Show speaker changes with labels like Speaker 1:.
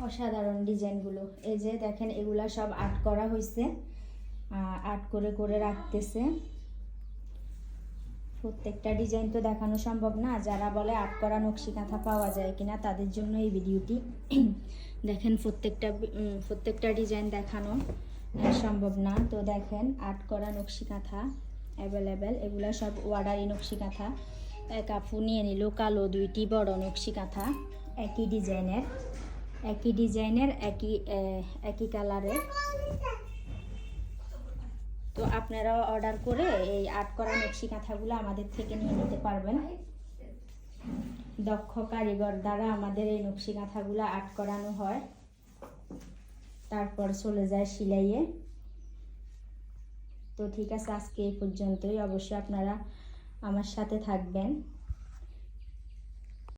Speaker 1: অসাধারণ ডিজাইনগুলো। এই যে দেখেন এগুলা সব আর্ট করা হয়েছে, আর্ট করে করে রাখতেছে। প্রত্যেকটা ডিজাইন তো দেখানো সম্ভব না, যারা বলে আর্ট করা নকশি কাঁথা পাওয়া যায় কিনা তাদের জন্য এই ভিডিওটি। দেখেন প্রত্যেকটা ডিজাইন দেখানো সম্ভব না, তো দেখেন আর্ট করা নকশি কাঁথা অ্যাভেলেবেল। এগুলা সব ওয়ার্ডারি নকশি কাঁথা। এক আপু নিয়ে নিল কালো 2টি বড় নকশি কাঁথা, একই ডিজাইনের একই কালারের। তো আপনারাও অর্ডার করে এই আর্ট করা নকশি কাঁথাগুলো আমাদের থেকে নিয়ে নিতে পারবেন। দক্ষ কারিগর দ্বারা আমাদের এই নকশি কাঁথাগুলো আর্ট করানো হয়, তারপর চলে যায় সেলাইয়ে। তো ঠিক আছে, আজকে এই পর্যন্তই। অবশ্যই আপনারা আমার সাথে থাকবেন।